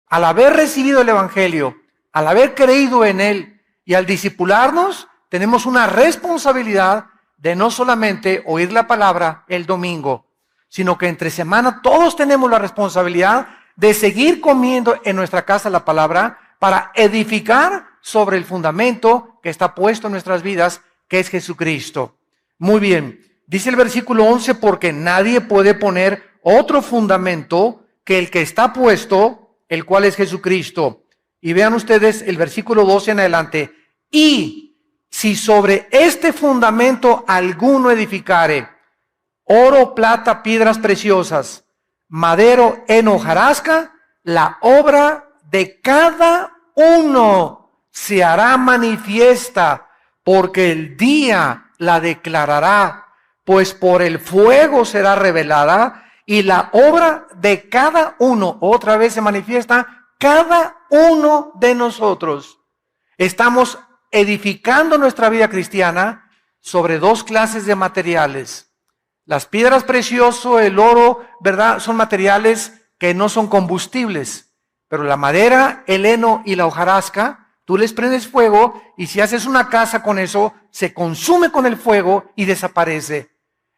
al haber recibido el Evangelio, al haber creído en él y al discipularnos, tenemos una responsabilidad de no solamente oír la palabra el domingo, sino que entre semana todos tenemos la responsabilidad de seguir comiendo en nuestra casa la palabra para edificar sobre el fundamento que está puesto en nuestras vidas, que es Jesucristo. Muy bien, dice el versículo 11, porque nadie puede poner otro fundamento que el que está puesto, el cual es Jesucristo. Y vean ustedes el versículo 12 en adelante. Y si sobre este fundamento alguno edificare, oro, plata, piedras preciosas, madero, heno, hojarasca, la obra de cada uno se hará manifiesta, porque el día la declarará, pues por el fuego será revelada, y la obra de cada uno, otra vez se manifiesta, cada uno de nosotros. Estamos edificando nuestra vida cristiana sobre dos clases de materiales. Las piedras preciosas, el oro, ¿verdad? Son materiales que no son combustibles. Pero la madera, el heno y la hojarasca, tú les prendes fuego y si haces una casa con eso, se consume con el fuego y desaparece.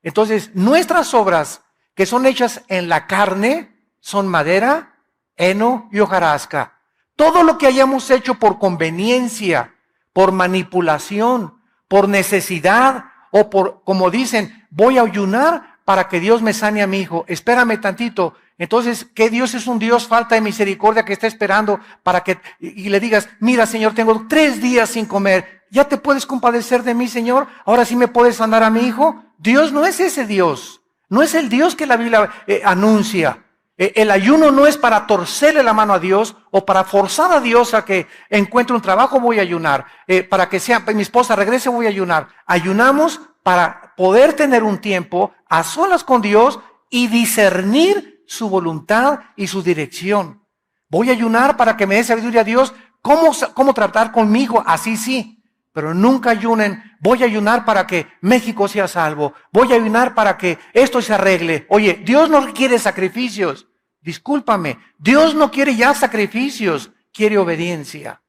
Entonces, nuestras obras que son hechas en la carne son madera, heno y hojarasca. Todo lo que hayamos hecho por conveniencia, por manipulación, por necesidad o por, como dicen, voy a ayunar para que Dios me sane a mi hijo. Espérame tantito. Entonces, ¿qué Dios es un Dios falta de misericordia que está esperando para que, y le digas, mira Señor, tengo 3 días sin comer, ¿ya te puedes compadecer de mí, Señor? ¿Ahora sí me puedes sanar a mi hijo? Dios no es ese Dios, no es el Dios que la Biblia anuncia. El ayuno no es para torcerle la mano a Dios o para forzar a Dios a que encuentre un trabajo, voy a ayunar. Para que sea, mi esposa regrese, voy a ayunar. Ayunamos para poder tener un tiempo a solas con Dios y discernir su voluntad y su dirección. Voy a ayunar para que me dé sabiduría a Dios, cómo tratar conmigo, así sí. Pero nunca ayunen, voy a ayunar para que México sea salvo. Voy a ayunar para que esto se arregle. Oye, Dios no quiere sacrificios. Discúlpame, Dios no quiere ya sacrificios, quiere obediencia.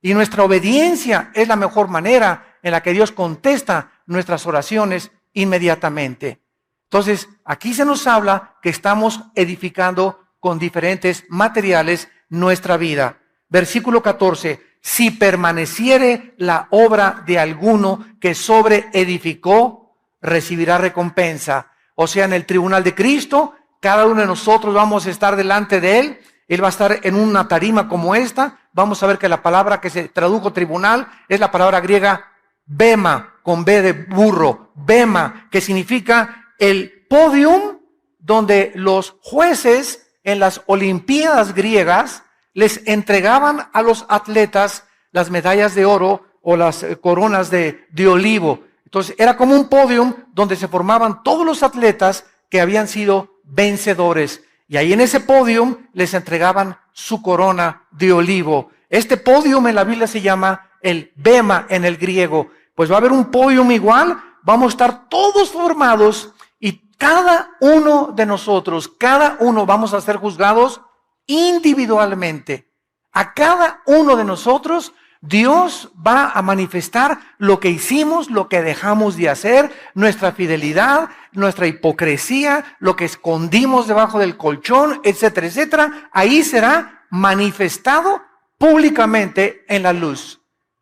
Y nuestra obediencia es la mejor manera en la que Dios contesta nuestras oraciones inmediatamente. Entonces, aquí se nos habla que estamos edificando con diferentes materiales nuestra vida. Versículo 14, si permaneciere la obra de alguno que sobre edificó, recibirá recompensa. O sea, en el tribunal de Cristo, cada uno de nosotros vamos a estar delante de Él. Él va a estar en una tarima como esta. Vamos a ver que la palabra que se tradujo tribunal es la palabra griega bema, con B de burro. Bema, que significa el podium donde los jueces en las olimpiadas griegas les entregaban a los atletas las medallas de oro o las coronas de olivo. Entonces era como un podium donde se formaban todos los atletas que habían sido vencedores. Y ahí en ese podium les entregaban su corona de olivo. Este podium en la Biblia se llama el bema en el griego. Pues va a haber un podium igual, vamos a estar todos formados y cada uno de nosotros, cada uno vamos a ser juzgados individualmente. A cada uno de nosotros Dios va a manifestar lo que hicimos, lo que dejamos de hacer, nuestra fidelidad, nuestra hipocresía, lo que escondimos debajo del colchón, etcétera, etcétera. Ahí será manifestado públicamente en la luz.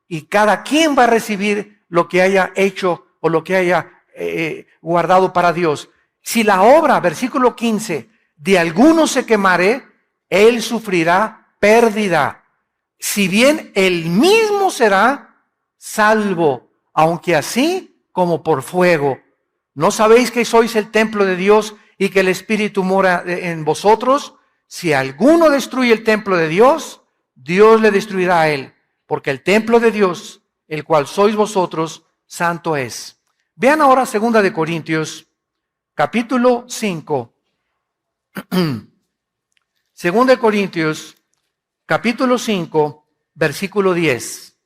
Y cada quien va a recibir lo que haya hecho o lo que haya guardado para Dios. Si la obra, versículo 15, de alguno se quemare, él sufrirá pérdida. Si bien él mismo será salvo, aunque así como por fuego. ¿No sabéis que sois el templo de Dios y que el Espíritu mora en vosotros? Si alguno destruye el templo de Dios, Dios le destruirá a él, porque el templo de Dios, el cual sois vosotros, santo es. Vean ahora 2 de Corintios, capítulo 5. 2 de Corintios, capítulo 5, versículo 10.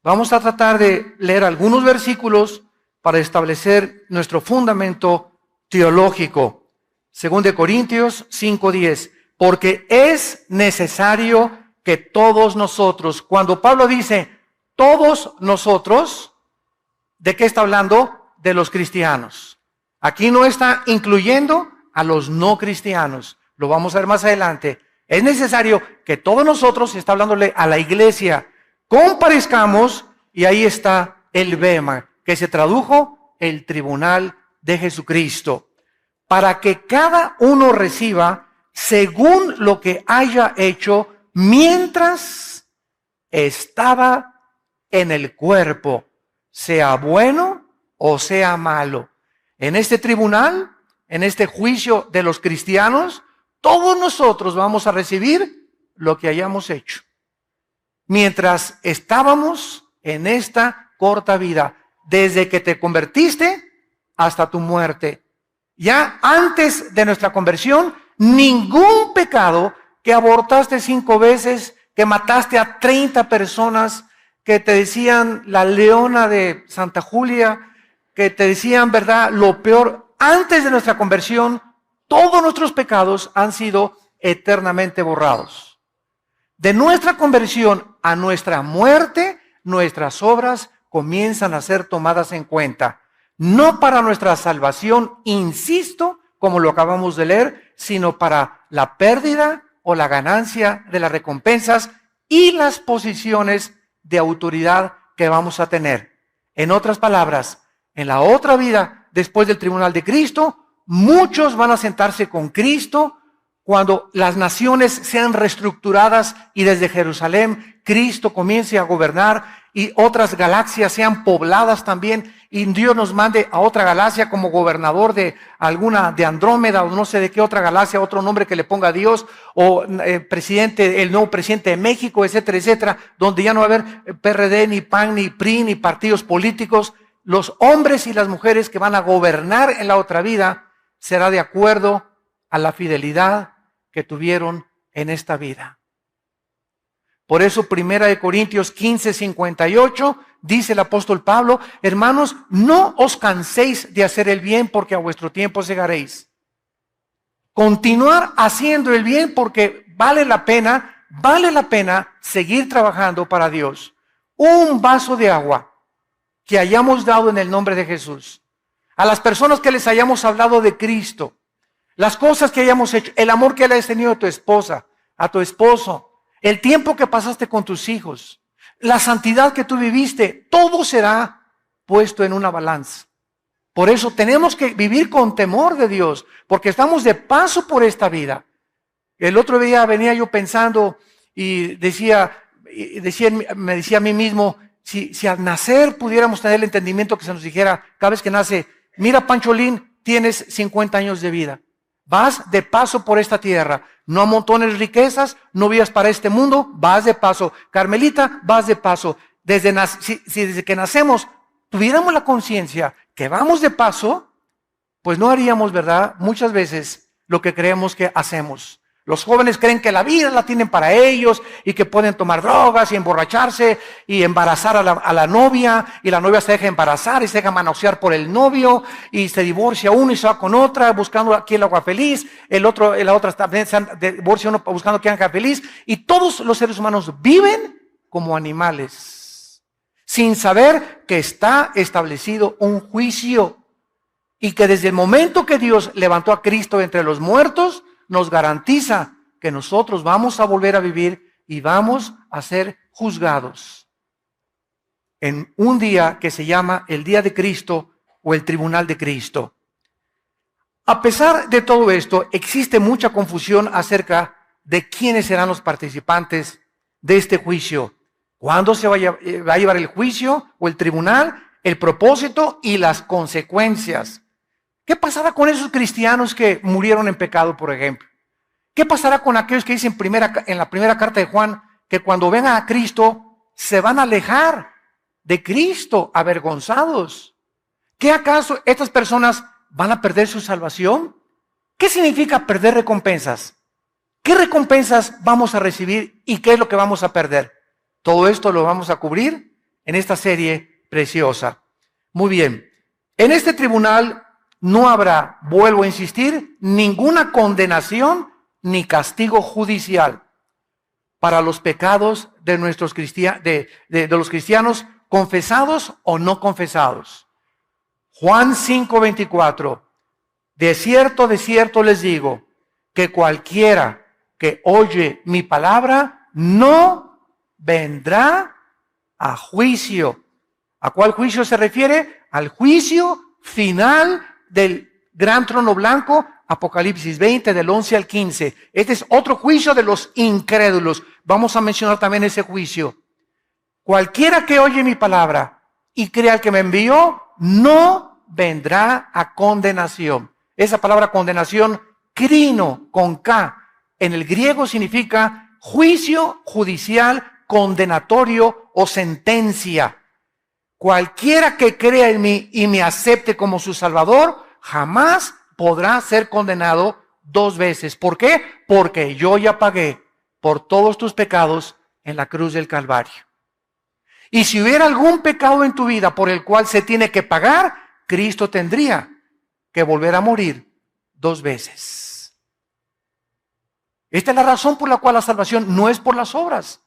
Vamos a tratar de leer algunos versículos para establecer nuestro fundamento teológico. 2 de Corintios 5:10. porque es necesario que todos nosotros, cuando Pablo dice todos nosotros, ¿de qué está hablando? De los cristianos. Aquí no está incluyendo a los no cristianos. Lo vamos a ver más adelante. Es necesario que todos nosotros, está hablándole a la iglesia, comparezcamos, y ahí está el bema, que se tradujo el tribunal de Jesucristo, para que cada uno reciba según lo que haya hecho mientras estaba en el cuerpo, sea bueno o sea malo. En este tribunal, en este juicio de los cristianos, todos nosotros vamos a recibir lo que hayamos hecho mientras estábamos en esta corta vida, desde que te convertiste hasta tu muerte. Ya antes de nuestra conversión, ningún pecado, que abortaste 5 veces, que mataste a 30 personas, que te decían la leona de Santa Julia, que te decían, ¿verdad?, lo peor. Antes de nuestra conversión, todos nuestros pecados han sido eternamente borrados. De nuestra conversión a nuestra muerte, nuestras obras comienzan a ser tomadas en cuenta. No para nuestra salvación, insisto, como lo acabamos de leer, sino para la pérdida o la ganancia de las recompensas y las posiciones de autoridad que vamos a tener. En otras palabras, en la otra vida, después del tribunal de Cristo, muchos van a sentarse con Cristo cuando las naciones sean reestructuradas y desde Jerusalén Cristo comience a gobernar y otras galaxias sean pobladas también, y Dios nos mande a otra galaxia como gobernador de alguna, de Andrómeda o no sé de qué otra galaxia, otro nombre que le ponga a Dios, o presidente, el nuevo presidente de México, etcétera, etcétera, donde ya no va a haber PRD, ni PAN, ni PRI, ni partidos políticos. Los hombres y las mujeres que van a gobernar en la otra vida será de acuerdo a la fidelidad que tuvieron en esta vida. Por eso 1 Corintios 15:58 dice el apóstol Pablo: hermanos, no os canséis de hacer el bien, porque a vuestro tiempo segaréis. Continuar haciendo el bien porque vale la pena seguir trabajando para Dios. Un vaso de agua que hayamos dado en el nombre de Jesús, a las personas que les hayamos hablado de Cristo, las cosas que hayamos hecho, el amor que le has tenido a tu esposa, a tu esposo, el tiempo que pasaste con tus hijos, la santidad que tú viviste, todo será puesto en una balanza. Por eso tenemos que vivir con temor de Dios, porque estamos de paso por esta vida. El otro día venía yo pensando y me decía a mí mismo, si al nacer pudiéramos tener el entendimiento que se nos dijera cada vez que nace: mira, Pancholín, tienes 50 años de vida. Vas de paso por esta tierra. No amontones riquezas, no vivas para este mundo, vas de paso. Carmelita, vas de paso. Si desde que nacemos tuviéramos la conciencia que vamos de paso, pues no haríamos, ¿verdad?, muchas veces lo que creemos que hacemos. Los jóvenes creen que la vida la tienen para ellos y que pueden tomar drogas y emborracharse y embarazar a la novia, y la novia se deja embarazar y se deja manosear por el novio y se divorcia uno y se va con otra buscando aquí el agua feliz, la otra también se divorcia uno buscando que haga feliz, y todos los seres humanos viven como animales sin saber que está establecido un juicio y que desde el momento que Dios levantó a Cristo entre los muertos, nos garantiza que nosotros vamos a volver a vivir y vamos a ser juzgados en un día que se llama el día de Cristo o el tribunal de Cristo. A pesar de todo esto, existe mucha confusión acerca de quiénes serán los participantes de este juicio. ¿Cuándo se va a llevar el juicio o el tribunal? El propósito y las consecuencias. ¿Qué pasará con esos cristianos que murieron en pecado, por ejemplo? ¿Qué pasará con aquellos que dicen en la primera carta de Juan que cuando vengan a Cristo se van a alejar de Cristo avergonzados? ¿Qué acaso estas personas van a perder su salvación? ¿Qué significa perder recompensas? ¿Qué recompensas vamos a recibir y qué es lo que vamos a perder? Todo esto lo vamos a cubrir en esta serie preciosa. Muy bien, en este tribunal no habrá, vuelvo a insistir, ninguna condenación ni castigo judicial para los pecados de los cristianos confesados o no confesados. Juan 5:24. De cierto les digo, que cualquiera que oye mi palabra no vendrá a juicio. ¿A cuál juicio se refiere? Al juicio final del gran trono blanco, Apocalipsis 20, del 11 al 15. Este es otro juicio de los incrédulos. Vamos a mencionar también ese juicio. Cualquiera que oye mi palabra y crea al que me envió, no vendrá a condenación. Esa palabra condenación, crino, con K, en el griego significa juicio judicial, condenatorio o sentencia. Cualquiera que crea en mí y me acepte como su Salvador, jamás podrá ser condenado 2 veces. ¿Por qué? Porque yo ya pagué por todos tus pecados en la cruz del Calvario. Y si hubiera algún pecado en tu vida por el cual se tiene que pagar, Cristo tendría que volver a morir 2 veces. Esta es la razón por la cual la salvación no es por las obras.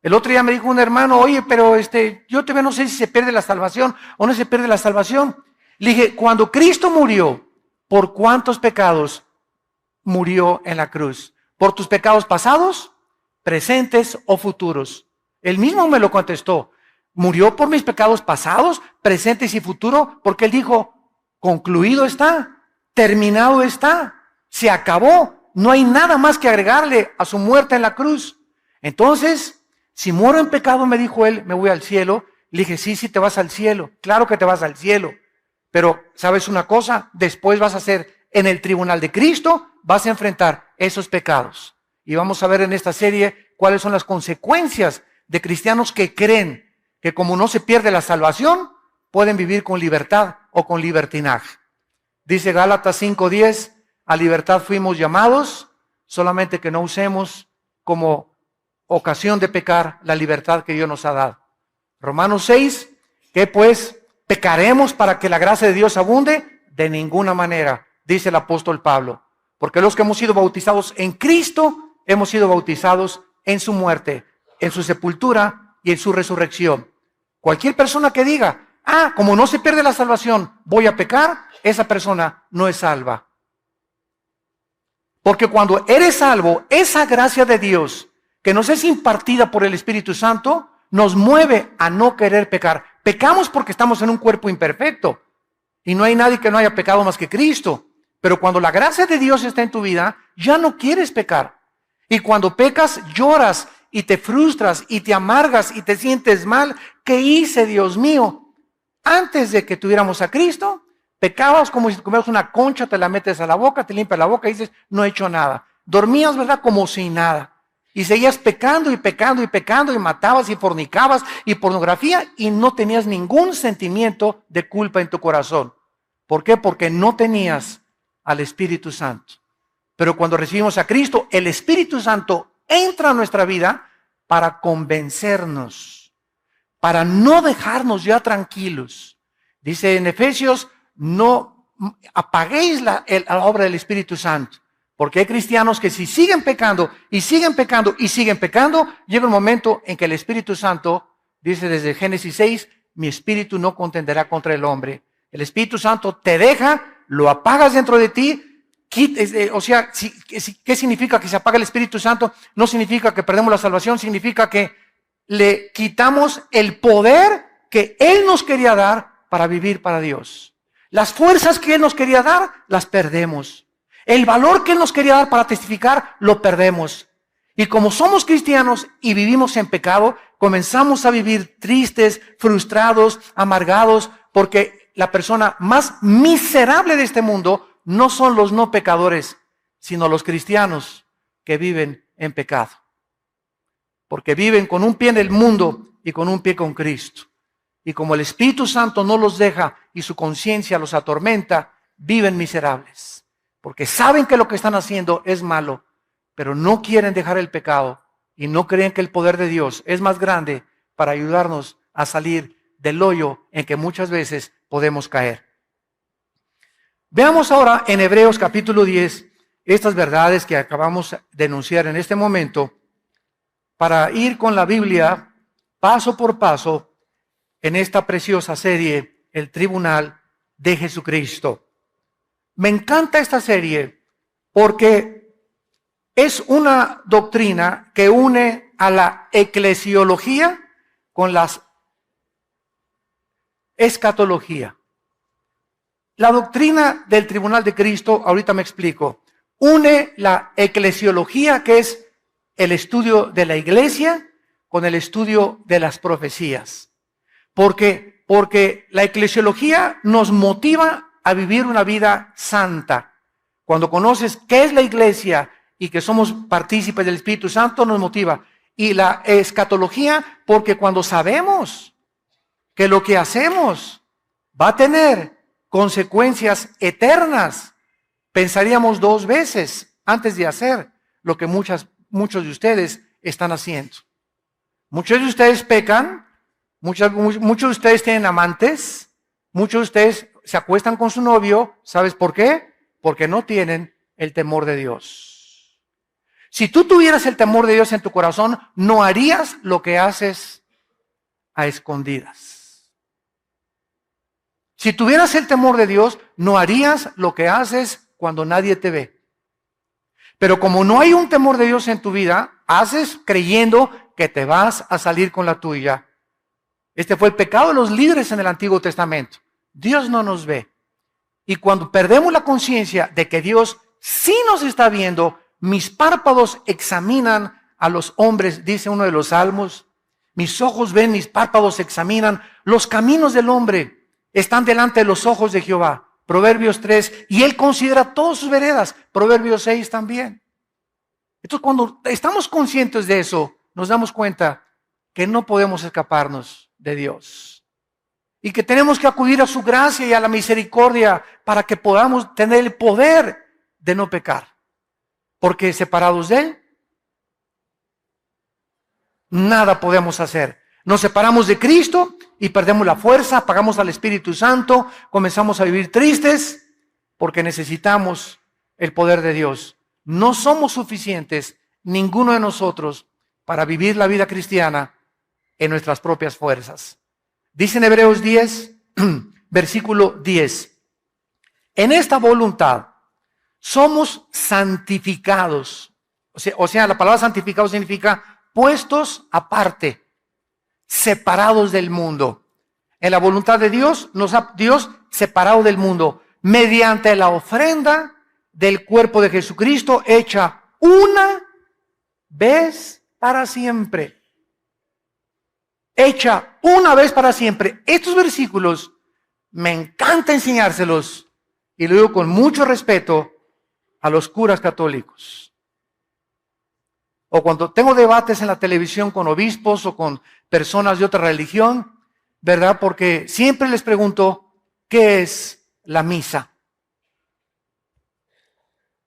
El otro día me dijo un hermano, oye, pero yo todavía no sé si se pierde la salvación o no se pierde la salvación. Le dije, cuando Cristo murió, ¿por cuántos pecados murió en la cruz? ¿Por tus pecados pasados, presentes o futuros? Él mismo me lo contestó. Murió por mis pecados pasados, presentes y futuros, porque él dijo, concluido está, terminado está, se acabó. No hay nada más que agregarle a su muerte en la cruz. Entonces, si muero en pecado, me dijo él, me voy al cielo. Le dije, sí, te vas al cielo. Claro que te vas al cielo. Pero, ¿sabes una cosa? Después vas a ser en el tribunal de Cristo, vas a enfrentar esos pecados. Y vamos a ver en esta serie cuáles son las consecuencias de cristianos que creen que como no se pierde la salvación, pueden vivir con libertad o con libertinaje. Dice Gálatas 5:10, a libertad fuimos llamados, solamente que no usemos como ocasión de pecar la libertad que Dios nos ha dado. Romanos 6, ¿qué pues? ¿Pecaremos para que la gracia de Dios abunde? De ninguna manera, dice el apóstol Pablo. Porque los que hemos sido bautizados en Cristo, hemos sido bautizados en su muerte, en su sepultura y en su resurrección. Cualquier persona que diga, como no se pierde la salvación, voy a pecar, esa persona no es salva. Porque cuando eres salvo, esa gracia de Dios que nos es impartida por el Espíritu Santo, nos mueve a no querer pecar. Pecamos porque estamos en un cuerpo imperfecto. Y no hay nadie que no haya pecado más que Cristo. Pero cuando la gracia de Dios está en tu vida, ya no quieres pecar. Y cuando pecas, lloras y te frustras y te amargas y te sientes mal. ¿Qué hice, Dios mío? Antes de que tuviéramos a Cristo, pecabas como si comieras una concha, te la metes a la boca, te limpias la boca y dices, no he hecho nada. Dormías, ¿verdad? Como sin nada. Y seguías pecando y pecando y pecando y matabas y fornicabas y pornografía y no tenías ningún sentimiento de culpa en tu corazón. ¿Por qué? Porque no tenías al Espíritu Santo. Pero cuando recibimos a Cristo, el Espíritu Santo entra a nuestra vida para convencernos, para no dejarnos ya tranquilos. Dice en Efesios, no apaguéis la obra del Espíritu Santo. Porque hay cristianos que si siguen pecando y siguen pecando y siguen pecando, llega un momento en que el Espíritu Santo, dice desde Génesis 6, mi espíritu no contenderá contra el hombre. El Espíritu Santo te deja, lo apagas dentro de ti. ¿Qué significa que se apaga el Espíritu Santo? No significa que perdemos la salvación, significa que le quitamos el poder que Él nos quería dar para vivir para Dios. Las fuerzas que Él nos quería dar, las perdemos. El valor que Él nos quería dar para testificar, lo perdemos. Y como somos cristianos y vivimos en pecado, comenzamos a vivir tristes, frustrados, amargados, porque la persona más miserable de este mundo no son los no pecadores, sino los cristianos que viven en pecado. Porque viven con un pie en el mundo y con un pie con Cristo. Y como el Espíritu Santo no los deja y su conciencia los atormenta, viven miserables. Porque saben que lo que están haciendo es malo, pero no quieren dejar el pecado y no creen que el poder de Dios es más grande para ayudarnos a salir del hoyo en que muchas veces podemos caer. Veamos ahora en Hebreos capítulo 10 estas verdades que acabamos de enunciar en este momento para ir con la Biblia paso por paso en esta preciosa serie, El Tribunal de Jesucristo. Me encanta esta serie porque es una doctrina que une a la eclesiología con la escatología. La doctrina del Tribunal de Cristo, ahorita me explico, une la eclesiología, que es el estudio de la iglesia, con el estudio de las profecías. Porque la eclesiología nos motiva a vivir una vida santa. Cuando conoces qué es la iglesia y que somos partícipes del Espíritu Santo, nos motiva. Y la escatología, porque cuando sabemos que lo que hacemos va a tener consecuencias eternas, pensaríamos dos veces antes de hacer lo que muchos de ustedes están haciendo. Muchos de ustedes pecan, muchos de ustedes tienen amantes, muchos de ustedes se acuestan con su novio. ¿Sabes por qué? Porque no tienen el temor de Dios. Si tú tuvieras el temor de Dios en tu corazón, no harías lo que haces a escondidas. Si tuvieras el temor de Dios, no harías lo que haces cuando nadie te ve. Pero como no hay un temor de Dios en tu vida, haces creyendo que te vas a salir con la tuya. Este fue el pecado de los líderes en el Antiguo Testamento. Dios no nos ve. Y cuando perdemos la conciencia de que Dios sí nos está viendo, mis párpados examinan a los hombres, dice uno de los salmos. Mis ojos ven, mis párpados examinan. Los caminos del hombre están delante de los ojos de Jehová. Proverbios 3, y Él considera todas sus veredas. Proverbios 6 también. Entonces, cuando estamos conscientes de eso, nos damos cuenta que no podemos escaparnos de Dios. Y que tenemos que acudir a su gracia y a la misericordia para que podamos tener el poder de no pecar. Porque separados de Él, nada podemos hacer. Nos separamos de Cristo y perdemos la fuerza, apagamos al Espíritu Santo, comenzamos a vivir tristes porque necesitamos el poder de Dios. No somos suficientes, ninguno de nosotros, para vivir la vida cristiana en nuestras propias fuerzas. Dice en Hebreos 10, versículo 10. En esta voluntad somos santificados. O sea, la palabra santificado significa puestos aparte, separados del mundo. En la voluntad de Dios, nos ha Dios separado del mundo mediante la ofrenda del cuerpo de Jesucristo hecha una vez para siempre. Hecha una vez para siempre. Estos versículos me encanta enseñárselos y lo digo con mucho respeto a los curas católicos. O cuando tengo debates en la televisión con obispos o con personas de otra religión, ¿verdad? Porque siempre les pregunto, ¿qué es la misa?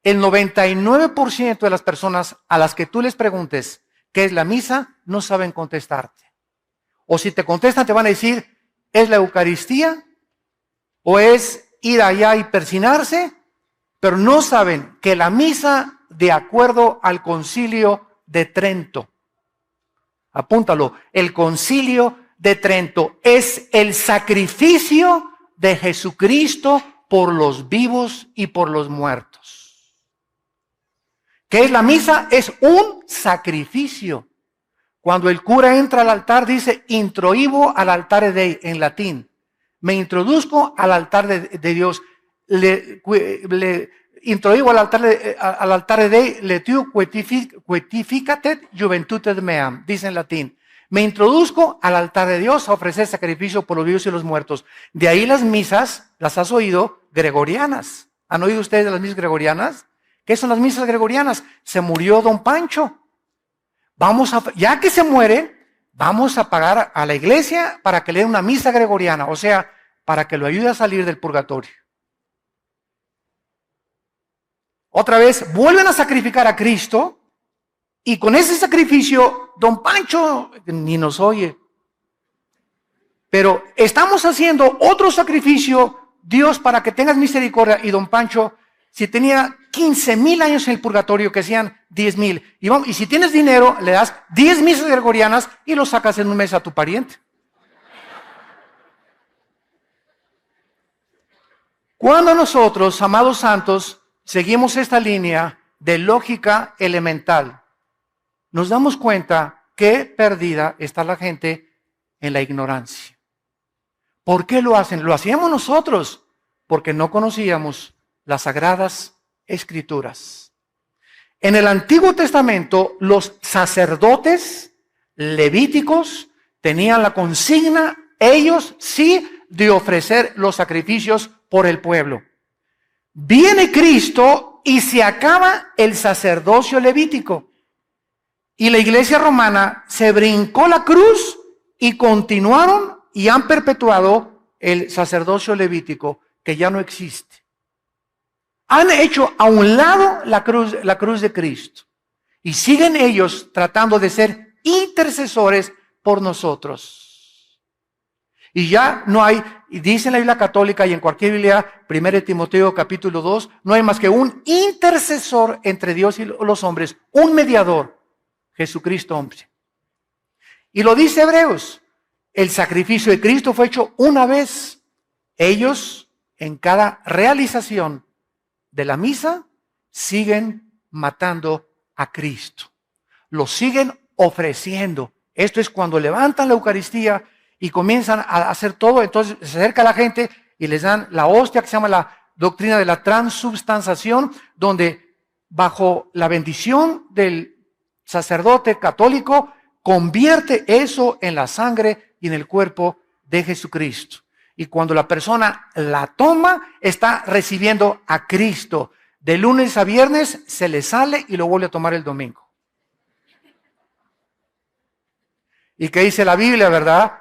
El 99% de las personas a las que tú les preguntes qué es la misa, no saben contestarte. O si te contestan, te van a decir, ¿es la Eucaristía? ¿O es ir allá y persinarse? Pero no saben que la misa, de acuerdo al Concilio de Trento, apúntalo, el Concilio de Trento es el sacrificio de Jesucristo por los vivos y por los muertos. ¿Qué es la misa? Es un sacrificio. Cuando el cura entra al altar, dice, introibo al altare Dei, en latín. Me introduzco al altar de Dios. Le introibo al altare Dei, letiu quetificatet juventutem meam, dice en latín. Me introduzco al altar de Dios a ofrecer sacrificio por los vivos y los muertos. De ahí las misas, las has oído, gregorianas. ¿Han oído ustedes de las misas gregorianas? ¿Qué son las misas gregorianas? Se murió don Pancho. Ya que se muere, vamos a pagar a la iglesia para que le dé una misa gregoriana, o sea, para que lo ayude a salir del purgatorio. Otra vez, vuelven a sacrificar a Cristo y con ese sacrificio, don Pancho ni nos oye. Pero estamos haciendo otro sacrificio, Dios, para que tengas misericordia. Y don Pancho, si tenía 15,000 años en el purgatorio, que sean 10,000. Y si tienes dinero, le das 10 misas gregorianas y lo sacas en un mes a tu pariente. Cuando nosotros, amados santos, seguimos esta línea de lógica elemental, nos damos cuenta que perdida está la gente en la ignorancia. ¿Por qué lo hacen? Lo hacíamos nosotros porque no conocíamos las sagradas escrituras. En el Antiguo Testamento, los sacerdotes levíticos tenían la consigna, ellos sí, de ofrecer los sacrificios por el pueblo. Viene Cristo y se acaba el sacerdocio levítico. Y la iglesia romana se brincó la cruz y continuaron y han perpetuado el sacerdocio levítico, que ya no existe. Han hecho a un lado la cruz de Cristo. Y siguen ellos tratando de ser intercesores por nosotros. Y ya no hay, y dice en la Biblia católica y en cualquier Biblia, 1 Timoteo capítulo 2, no hay más que un intercesor entre Dios y los hombres, un mediador, Jesucristo hombre. Y lo dice Hebreos, el sacrificio de Cristo fue hecho una vez. Ellos, en cada realización de la misa, siguen matando a Cristo. Lo siguen ofreciendo. Esto es cuando levantan la Eucaristía y comienzan a hacer todo. Entonces se acerca la gente y les dan la hostia, que se llama la doctrina de la transubstanciación, donde bajo la bendición del sacerdote católico convierte eso en la sangre y en el cuerpo de Jesucristo. Y cuando la persona la toma, está recibiendo a Cristo. De lunes a viernes se le sale y lo vuelve a tomar el domingo. ¿Y qué dice la Biblia, verdad?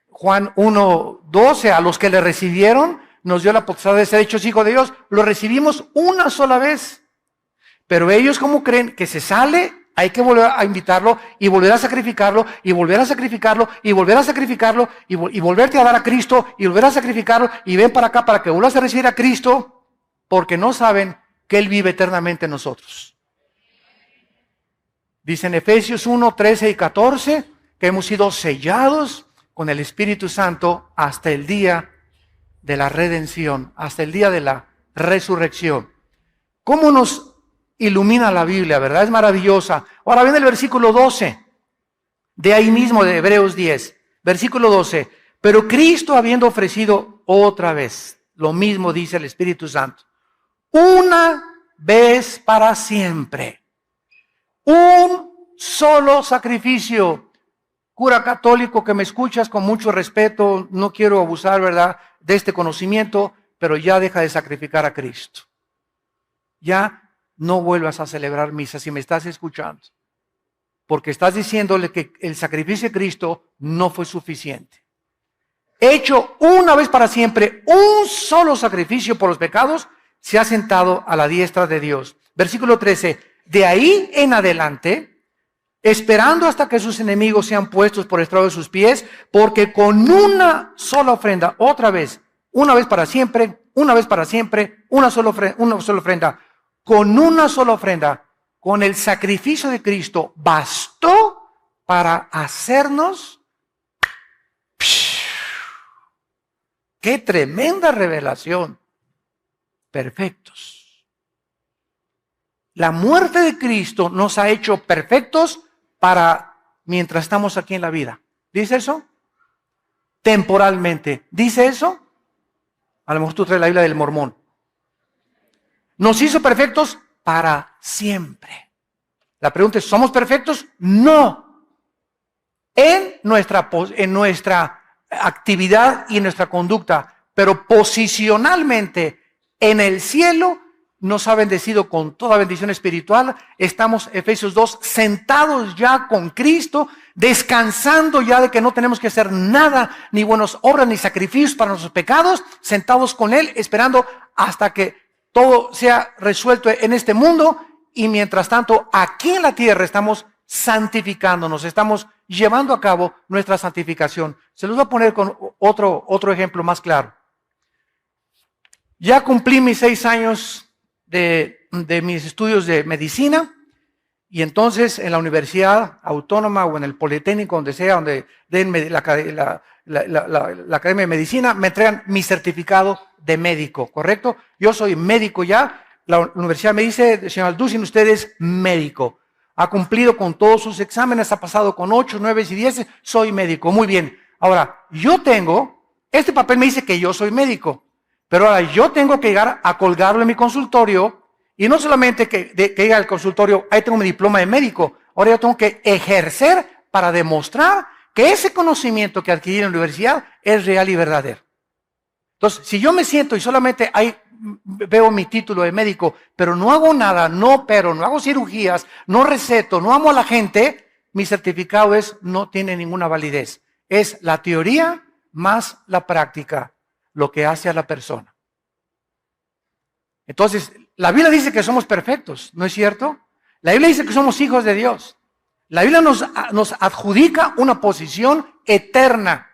Juan 1:12, a los que le recibieron, nos dio la potestad de ser hechos hijos de Dios. Lo recibimos una sola vez. Pero ellos, ¿cómo creen que se sale? Hay que volver a invitarlo y volver a sacrificarlo y volver a sacrificarlo y volver a sacrificarlo y volverte a dar a Cristo y volver a sacrificarlo y ven para acá para que vuelvas a recibir a Cristo, porque no saben que Él vive eternamente en nosotros. Dice en Efesios 1:13 y 14 que hemos sido sellados con el Espíritu Santo hasta el día de la redención, hasta el día de la resurrección. ¿Cómo nos ilumina la Biblia, verdad? Es maravillosa. Ahora viene el versículo 12, de ahí mismo de Hebreos 10, versículo 12. Pero Cristo, habiendo ofrecido otra vez, lo mismo dice el Espíritu Santo, una vez para siempre, un solo sacrificio. Cura católico que me escuchas con mucho respeto, no quiero abusar, ¿verdad?, de este conocimiento, pero ya deja de sacrificar a Cristo. Ya no vuelvas a celebrar misa si me estás escuchando, porque estás diciéndole que el sacrificio de Cristo no fue suficiente. Hecho una vez para siempre, un solo sacrificio por los pecados, se ha sentado a la diestra de Dios. Versículo 13, de ahí en adelante, esperando hasta que sus enemigos sean puestos por estrado de sus pies, porque con una sola ofrenda, otra vez, una vez para siempre, una vez para siempre, una sola ofrenda, con una sola ofrenda, con el sacrificio de Cristo, bastó para hacernos. ¡Qué tremenda revelación! Perfectos. La muerte de Cristo nos ha hecho perfectos para mientras estamos aquí en la vida. ¿Dice eso? Temporalmente. ¿Dice eso? A lo mejor tú traes la Biblia del Mormón. Nos hizo perfectos para siempre. La pregunta es, ¿somos perfectos? No. En nuestra actividad y en nuestra conducta, pero posicionalmente en el cielo nos ha bendecido con toda bendición espiritual. Estamos, Efesios 2, sentados ya con Cristo, descansando ya de que no tenemos que hacer nada, ni buenas obras, ni sacrificios para nuestros pecados, sentados con Él, esperando hasta que todo sea resuelto en este mundo. Y mientras tanto, aquí en la tierra estamos santificándonos, estamos llevando a cabo nuestra santificación. Se los voy a poner con otro ejemplo más claro. Ya cumplí mis 6 años de mis estudios de medicina. Y entonces en la universidad autónoma o en el Politécnico, donde sea, donde den la Academia de Medicina, me entregan mi certificado de médico, ¿correcto? Yo soy médico ya. La universidad me dice, señor Alducin, usted es médico. Ha cumplido con todos sus exámenes, ha pasado con 8, 9 y 10, soy médico. Muy bien. Ahora, este papel me dice que yo soy médico, pero ahora yo tengo que llegar a colgarlo en mi consultorio. Y no solamente que diga al consultorio, ahí tengo mi diploma de médico, ahora yo tengo que ejercer para demostrar que ese conocimiento que adquirí en la universidad es real y verdadero. Entonces, si yo me siento y solamente ahí veo mi título de médico, pero no hago nada, no opero, no hago cirugías, no receto, no amo a la gente, mi certificado no tiene ninguna validez. Es la teoría más la práctica lo que hace a la persona. Entonces, la Biblia dice que somos perfectos, ¿no es cierto? La Biblia dice que somos hijos de Dios. La Biblia nos adjudica una posición eterna,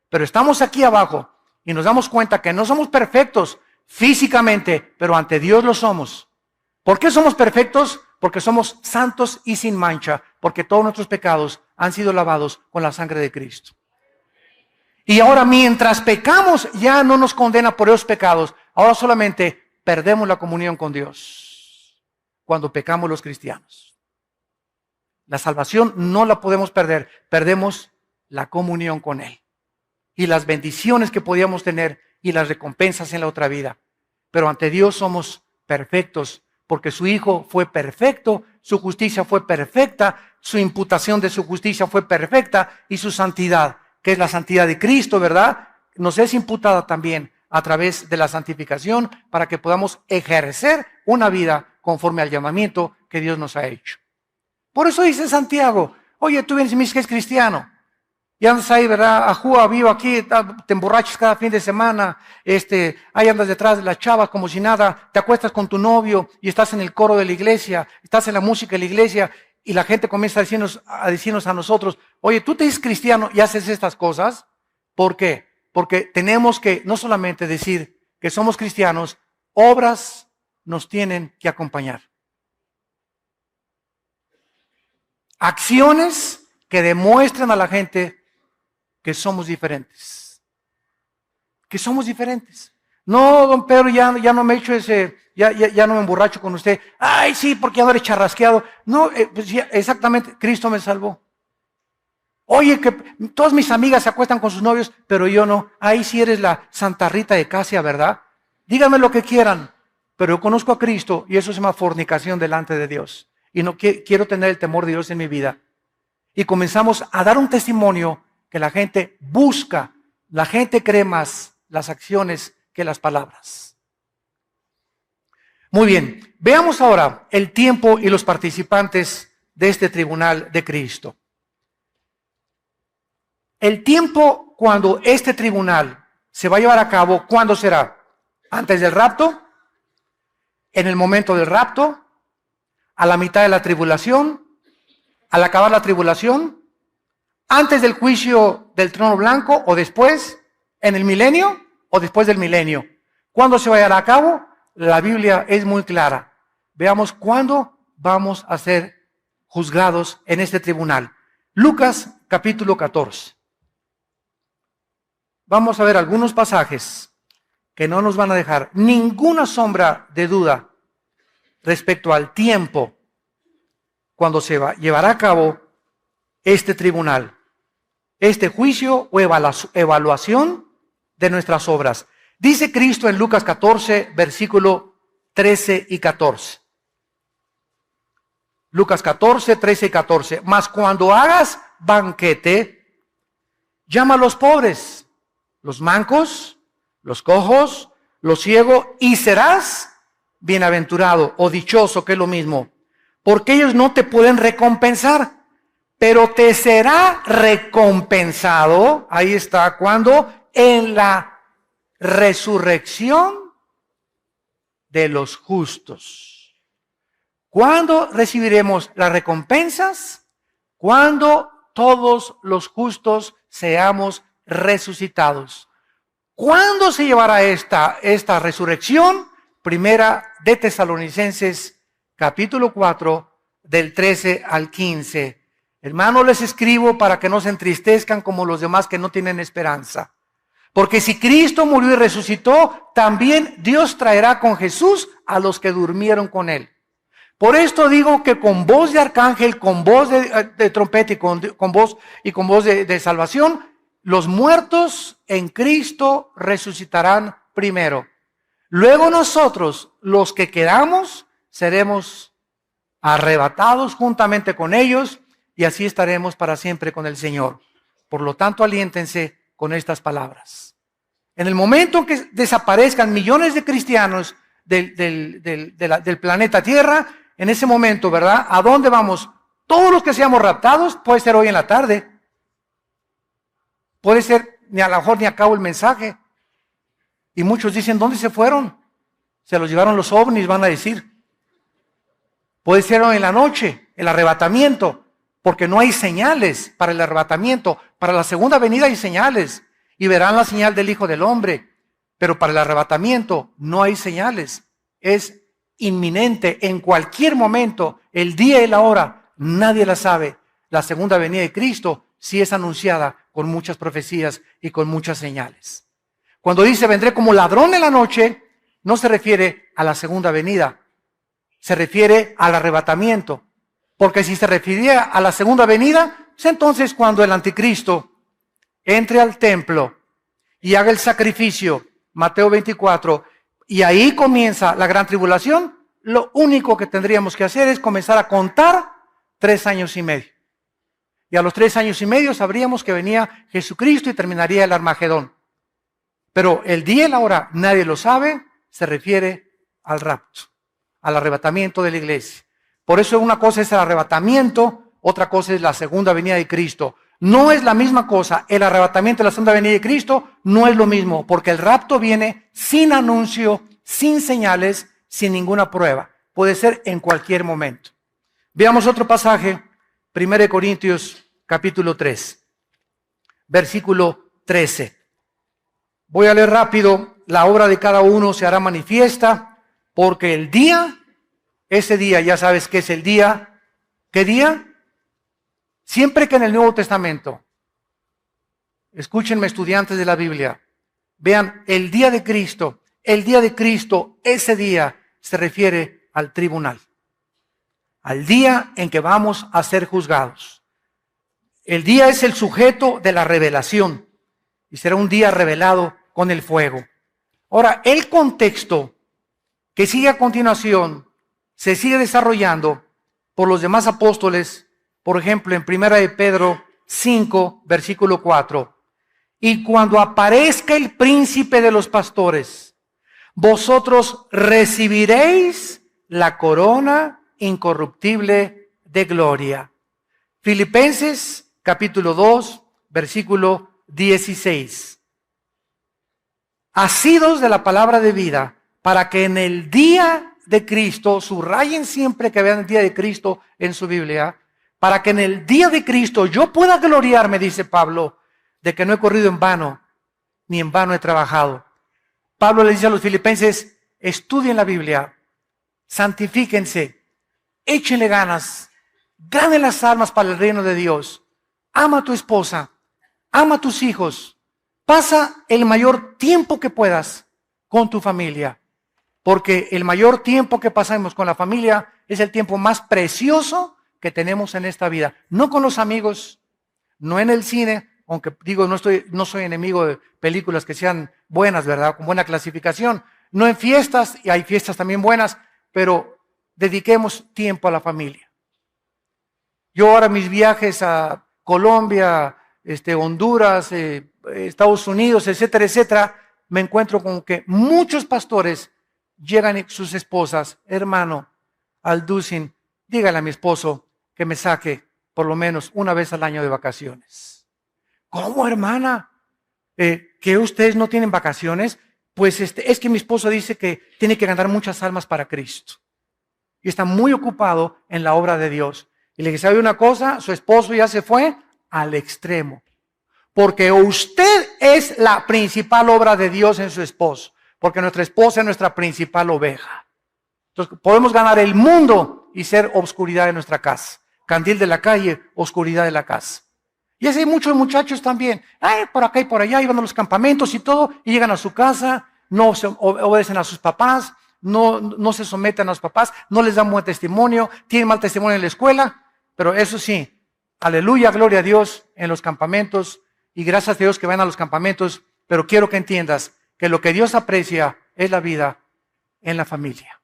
pero estamos aquí abajo y nos damos cuenta que no somos perfectos físicamente, pero ante Dios lo somos. ¿Por qué somos perfectos? Porque somos santos y sin mancha, porque todos nuestros pecados han sido lavados con la sangre de Cristo. Y ahora mientras pecamos ya no nos condena por esos pecados, ahora solamente perdemos la comunión con Dios cuando pecamos los cristianos. La salvación no la podemos perder, perdemos la comunión con Él y las bendiciones que podíamos tener y las recompensas en la otra vida. Pero ante Dios somos perfectos porque su Hijo fue perfecto, su justicia fue perfecta, su imputación de su justicia fue perfecta y su santidad, que es la santidad de Cristo, ¿verdad?, nos es imputada también a través de la santificación para que podamos ejercer una vida conforme al llamamiento que Dios nos ha hecho. Por eso dice Santiago, oye, tú vienes y me dices que es cristiano, y andas ahí, ¿verdad? Ajúa, vivo aquí, te emborrachas cada fin de semana, ahí andas detrás de las chavas como si nada, te acuestas con tu novio y estás en el coro de la iglesia, estás en la música de la iglesia, y la gente comienza a decirnos a nosotros, oye, tú te dices cristiano y haces estas cosas. ¿Por qué? Porque tenemos que no solamente decir que somos cristianos, obras nos tienen que acompañar. Acciones que demuestran a la gente que somos diferentes. Que somos diferentes. No, don Pedro, ya no me echo ya no me emborracho con usted. Ay, sí, porque ya no eres charrasqueado. No, pues ya, exactamente, Cristo me salvó. Oye, que todas mis amigas se acuestan con sus novios, pero yo no. Ahí sí eres la Santa Rita de Casia, ¿verdad? Díganme lo que quieran, pero yo conozco a Cristo y eso se llama fornicación delante de Dios. Y no quiero tener el temor de Dios en mi vida. Y comenzamos a dar un testimonio que la gente busca, la gente cree más las acciones que las palabras. Muy bien, veamos ahora el tiempo y los participantes de este tribunal de Cristo. El tiempo cuando este tribunal se va a llevar a cabo, ¿cuándo será? ¿Antes del rapto? ¿En el momento del rapto? ¿A la mitad de la tribulación? ¿Al acabar la tribulación? ¿Antes del juicio del trono blanco o después? ¿En el milenio o después del milenio? ¿Cuándo se va a llevar a cabo? La Biblia es muy clara. Veamos cuándo vamos a ser juzgados en este tribunal. Lucas capítulo 14. Vamos a ver algunos pasajes que no nos van a dejar ninguna sombra de duda respecto al tiempo cuando se llevará a cabo este tribunal, este juicio o evaluación de nuestras obras. Dice Cristo en Lucas 14, versículo 13 y 14. Lucas 14, 13 y 14. Mas cuando hagas banquete, llama a los pobres, los mancos, los cojos, los ciegos, y serás bienaventurado o dichoso, que es lo mismo, porque ellos no te pueden recompensar, pero te será recompensado, ahí está, cuando en la resurrección de los justos. ¿Cuándo recibiremos las recompensas? Cuando todos los justos seamos resucitados. ¿Cuándo se llevará esta resurrección? Primera de Tesalonicenses, capítulo 4, del 13 al 15. Hermanos, les escribo para que no se entristezcan como los demás que no tienen esperanza. Porque si Cristo murió y resucitó, también Dios traerá con Jesús a los que durmieron con él. Por esto digo que con voz de arcángel, con voz de trompeta y con voz de salvación, los muertos en Cristo resucitarán primero. Luego nosotros, los que quedamos, seremos arrebatados juntamente con ellos y así estaremos para siempre con el Señor. Por lo tanto, aliéntense con estas palabras. En el momento en que desaparezcan millones de cristianos del planeta Tierra, en ese momento, ¿verdad? ¿A dónde vamos? Todos los que seamos raptados, puede ser hoy en la tarde. Puede ser, a lo mejor ni acabo el mensaje. Y muchos dicen, ¿dónde se fueron? Se los llevaron los ovnis, van a decir. Puede ser hoy en la noche, el arrebatamiento, porque no hay señales para el arrebatamiento. Para la segunda venida hay señales, y verán la señal del Hijo del Hombre. Pero para el arrebatamiento no hay señales. Es inminente, en cualquier momento, el día y la hora, nadie la sabe. La segunda venida de Cristo sí es anunciada con muchas profecías y con muchas señales. Cuando dice vendré como ladrón en la noche, no se refiere a la segunda venida, se refiere al arrebatamiento. Porque si se refiriera a la segunda venida, pues entonces cuando el anticristo entre al templo y haga el sacrificio, Mateo 24, y ahí comienza la gran tribulación, lo único que tendríamos que hacer es comenzar a contar 3 años y medio. Y a los 3 años y medio sabríamos que venía Jesucristo y terminaría el Armagedón. Pero el día y la hora, nadie lo sabe, se refiere al rapto, al arrebatamiento de la iglesia. Por eso una cosa es el arrebatamiento, otra cosa es la segunda venida de Cristo. No es la misma cosa, el arrebatamiento de la segunda venida de Cristo no es lo mismo, porque el rapto viene sin anuncio, sin señales, sin ninguna prueba. Puede ser en cualquier momento. Veamos otro pasaje, 1 Corintios capítulo 3, versículo 13. Voy a leer rápido, la obra de cada uno se hará manifiesta, porque el día, ese día, ya sabes qué es el día. ¿Qué día? Siempre que en el Nuevo Testamento, escúchenme estudiantes de la Biblia, vean el día de Cristo, ese día se refiere al tribunal, al día en que vamos a ser juzgados. El día es el sujeto de la revelación y será un día revelado con el fuego. Ahora, el contexto que sigue a continuación se sigue desarrollando por los demás apóstoles. Por ejemplo, en 1 de Pedro 5, versículo 4. Y cuando aparezca el príncipe de los pastores, vosotros recibiréis la corona incorruptible de gloria. Filipenses capítulo 2, versículo 16. Asidos de la palabra de vida, para que en el día de Cristo, subrayen siempre que vean el día de Cristo en su Biblia, para que en el día de Cristo yo pueda gloriarme, dice Pablo, de que no he corrido en vano, ni en vano he trabajado. Pablo le dice a los filipenses, estudien la Biblia, santifíquense, échenle ganas, ganen las almas para el reino de Dios, ama a tu esposa, ama a tus hijos, pasa el mayor tiempo que puedas con tu familia, porque el mayor tiempo que pasamos con la familia es el tiempo más precioso que tenemos en esta vida. No con los amigos, no en el cine, aunque digo, no soy enemigo de películas que sean buenas, ¿verdad? Con buena clasificación. No en fiestas, y hay fiestas también buenas, pero dediquemos tiempo a la familia. Yo ahora mis viajes a Colombia, Honduras, Estados Unidos, etcétera, etcétera, me encuentro con que muchos pastores llegan sus esposas, hermano, Alducin, dígale a mi esposo que me saque por lo menos una vez al año de vacaciones. ¿Cómo, hermana? ¿Que ustedes no tienen vacaciones? Pues es que mi esposo dice que tiene que ganar muchas almas para Cristo. Y está muy ocupado en la obra de Dios. Y le dije, ¿sabe una cosa? Su esposo ya se fue al extremo. Porque usted es la principal obra de Dios en su esposo. porque nuestra esposa es nuestra principal oveja. Entonces podemos ganar el mundo y ser obscuridad de nuestra casa. Candil de la calle, oscuridad de la casa. Y así hay muchos muchachos también. Por acá y por allá, iban a los campamentos y todo, y llegan a su casa, no se obedecen a sus papás, no se someten a los papás, no les dan buen testimonio, tienen mal testimonio en la escuela, pero eso sí, aleluya, gloria a Dios en los campamentos, y gracias a Dios que van a los campamentos, pero quiero que entiendas que lo que Dios aprecia es la vida en la familia.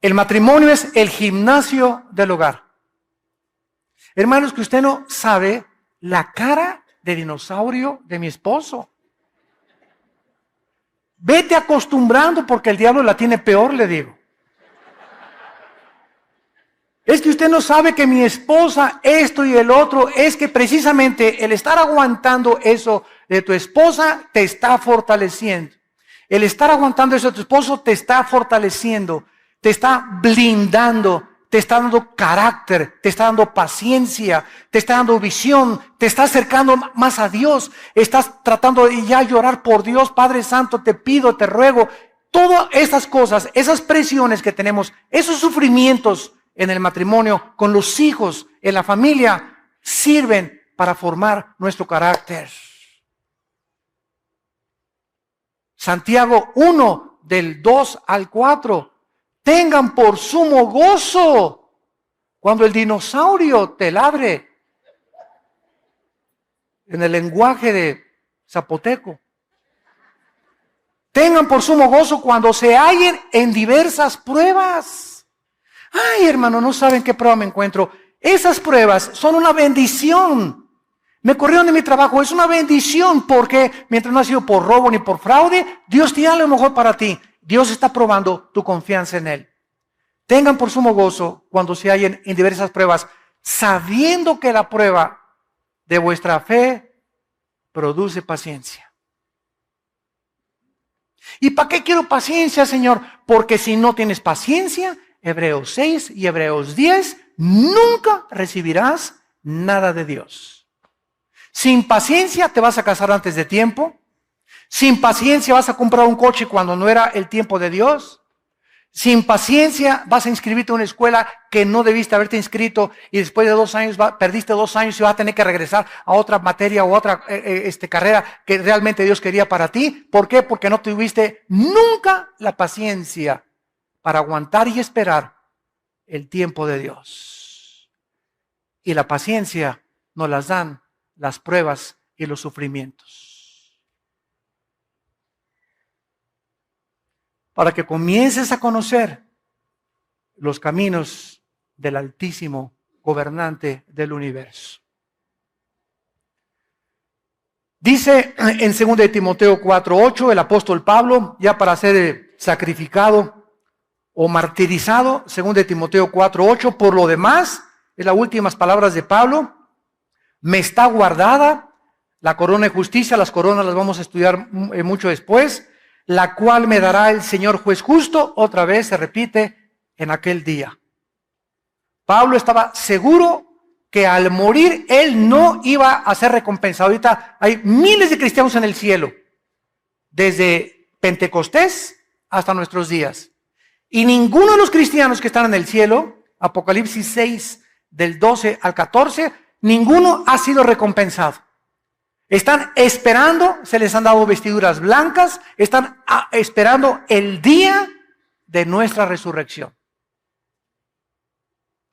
El matrimonio es el gimnasio del hogar. Hermanos, que usted no sabe la cara de dinosaurio de mi esposo. Vete acostumbrando porque el diablo la tiene peor, le digo. Es que usted no sabe que mi esposa, esto y el otro, es que precisamente el estar aguantando eso de tu esposa te está fortaleciendo. El estar aguantando eso de tu esposo te está fortaleciendo, te está blindando, te está dando carácter, te está dando paciencia, te está dando visión, te está acercando más a Dios, estás tratando de ya llorar por Dios, Padre Santo, te pido, te ruego. Todas estas cosas, esas presiones que tenemos, esos sufrimientos en el matrimonio, con los hijos, en la familia, sirven para formar nuestro carácter. Santiago 1, del 2 al 4. Tengan por sumo gozo cuando el dinosaurio te ladre. En el lenguaje de zapoteco. Tengan por sumo gozo cuando se hallen en diversas pruebas. Ay, hermano, no saben qué prueba me encuentro. Esas pruebas son una bendición. Me corrieron de mi trabajo, es una bendición porque mientras no ha sido por robo ni por fraude, Dios tiene lo mejor para ti. Dios está probando tu confianza en Él. Tengan por sumo gozo cuando se hallen en diversas pruebas, sabiendo que la prueba de vuestra fe produce paciencia. ¿Y para qué quiero paciencia, Señor? Porque si no tienes paciencia, Hebreos 6 y Hebreos 10, nunca recibirás nada de Dios. Sin paciencia te vas a casar antes de tiempo. Sin paciencia vas a comprar un coche cuando no era el tiempo de Dios. Sin paciencia vas a inscribirte a una escuela que no debiste haberte inscrito y después de 2 años perdiste 2 años y vas a tener que regresar a otra materia o otra carrera que realmente Dios quería para ti. ¿Por qué? Porque no tuviste nunca la paciencia para aguantar y esperar el tiempo de Dios. Y la paciencia nos las dan las pruebas y los sufrimientos. Para que comiences a conocer los caminos del Altísimo Gobernante del universo. Dice en 2 Timoteo 4:8 el apóstol Pablo, ya para ser sacrificado o martirizado, 2 Timoteo 4:8, por lo demás, es las últimas palabras de Pablo, me está guardada la corona de justicia, las coronas las vamos a estudiar mucho después, la cual me dará el Señor juez justo, otra vez se repite, en aquel día. Pablo estaba seguro que al morir él no iba a ser recompensado. Ahorita hay miles de cristianos en el cielo, desde Pentecostés hasta nuestros días. Y ninguno de los cristianos que están en el cielo, Apocalipsis 6, del 12 al 14, ninguno ha sido recompensado. Están esperando, se les han dado vestiduras blancas, están esperando el día de nuestra resurrección.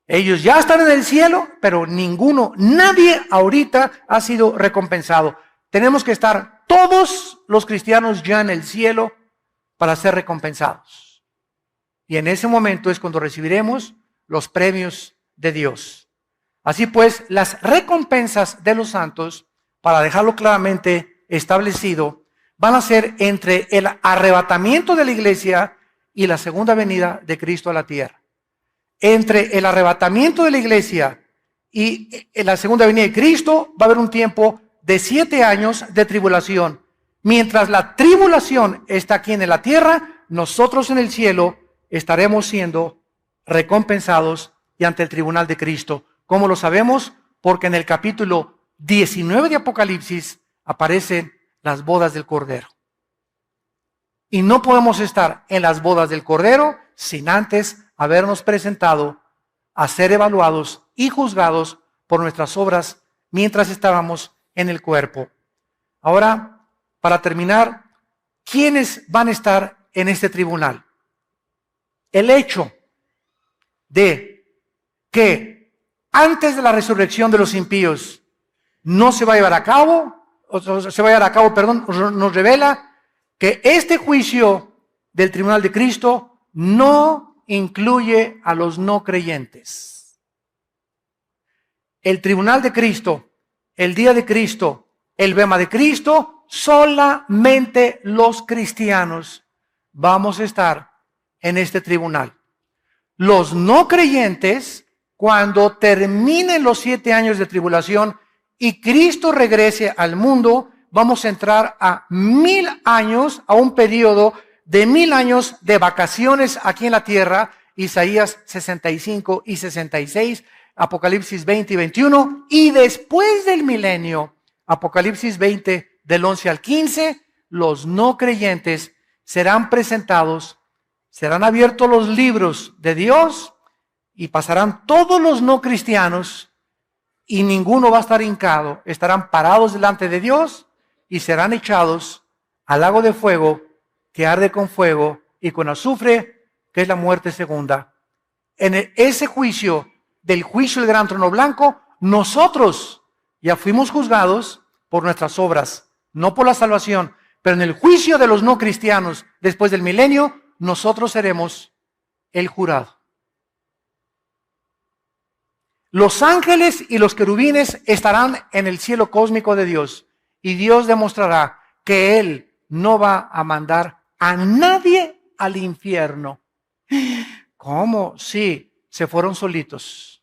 Ellos ya están en el cielo, pero nadie ahorita ha sido recompensado. Tenemos que estar todos los cristianos ya en el cielo para ser recompensados. Y en ese momento es cuando recibiremos los premios de Dios. Así pues, las recompensas de los santos, para dejarlo claramente establecido, van a ser entre el arrebatamiento de la iglesia y la segunda venida de Cristo a la tierra. Entre el arrebatamiento de la iglesia y la segunda venida de Cristo va a haber un tiempo de 7 años de tribulación. Mientras la tribulación está aquí en la tierra, nosotros en el cielo estaremos siendo recompensados y ante el tribunal de Cristo. ¿Cómo lo sabemos? Porque en el capítulo 19 de Apocalipsis aparecen las bodas del Cordero. Y no podemos estar en las bodas del Cordero sin antes habernos presentado a ser evaluados y juzgados por nuestras obras mientras estábamos en el cuerpo. Ahora, para terminar, ¿quiénes van a estar en este tribunal? El hecho de que antes de la resurrección de los impíos no se va a llevar a cabo, nos revela que este juicio del tribunal de Cristo no incluye a los no creyentes. El tribunal de Cristo, el día de Cristo, el bema de Cristo, solamente los cristianos vamos a estar en este tribunal. Los no creyentes, cuando terminen los 7 años de tribulación y Cristo regrese al mundo, vamos a entrar a 1000 años, a un periodo de 1000 años de vacaciones aquí en la tierra, Isaías 65 y 66, Apocalipsis 20 y 21, y después del milenio, Apocalipsis 20 del 11 al 15, los no creyentes serán presentados, serán abiertos los libros de Dios y pasarán todos los no cristianos y ninguno va a estar hincado, estarán parados delante de Dios y serán echados al lago de fuego que arde con fuego y con azufre, que es la muerte segunda. En ese juicio, del juicio del gran trono blanco, nosotros ya fuimos juzgados por nuestras obras, no por la salvación, pero en el juicio de los no cristianos después del milenio, nosotros seremos el jurado. Los ángeles y los querubines estarán en el cielo cósmico de Dios y Dios demostrará que Él no va a mandar a nadie al infierno. ¿Cómo? Sí, se fueron solitos.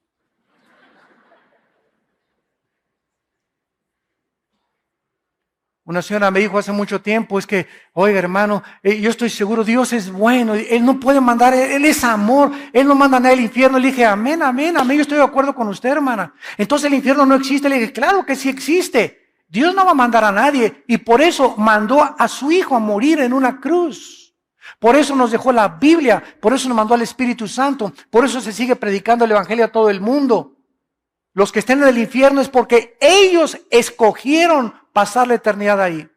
Una señora me dijo hace mucho tiempo, es que, oiga hermano, yo estoy seguro, Dios es bueno, Él no puede mandar, Él es amor, Él no manda a nadie al infierno. Le dije, amén, amén, amén, yo estoy de acuerdo con usted, hermana. Entonces el infierno no existe. Le dije, claro que sí existe. Dios no va a mandar a nadie y por eso mandó a su Hijo a morir en una cruz. Por eso nos dejó la Biblia, por eso nos mandó al Espíritu Santo, por eso se sigue predicando el Evangelio a todo el mundo. Los que estén en el infierno es porque ellos escogieron pasar la eternidad ahí.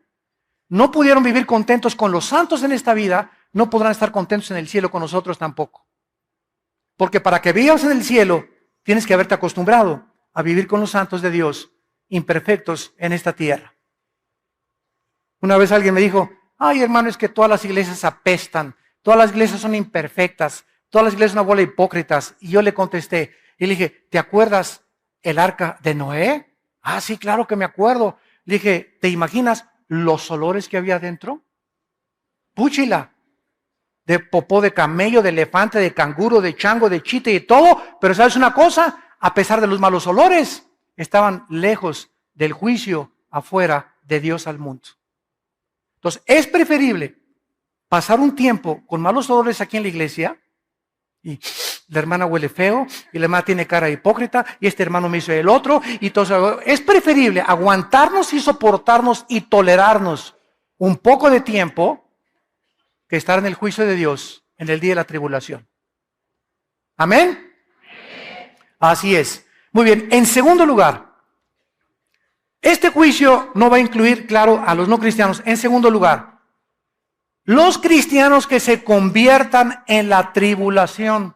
No pudieron vivir contentos con los santos en esta vida, no podrán estar contentos en el cielo con nosotros tampoco. Porque para que vivas en el cielo, tienes que haberte acostumbrado a vivir con los santos de Dios, imperfectos en esta tierra. Una vez alguien me dijo, ay hermano, es que todas las iglesias apestan, todas las iglesias son imperfectas, todas las iglesias son una bola de hipócritas. Y yo le contesté, y le dije, ¿te acuerdas el arca de Noé? Ah, sí, claro que me acuerdo. Le dije, ¿te imaginas los olores que había adentro? Púchila, de popó de camello, de elefante, de canguro, de chango, de chita y todo. Pero ¿sabes una cosa? A pesar de los malos olores, estaban lejos del juicio afuera de Dios al mundo. Entonces, es preferible pasar un tiempo con malos olores aquí en la iglesia y la hermana huele feo y la hermana tiene cara hipócrita y este hermano me hizo el otro y todo. Es preferible aguantarnos y soportarnos y tolerarnos un poco de tiempo que estar en el juicio de Dios en el día de la tribulación. ¿Amén? Así es. Muy bien. En segundo lugar, este juicio no va a incluir, claro, a los no cristianos. En segundo lugar, los cristianos que se conviertan en la tribulación.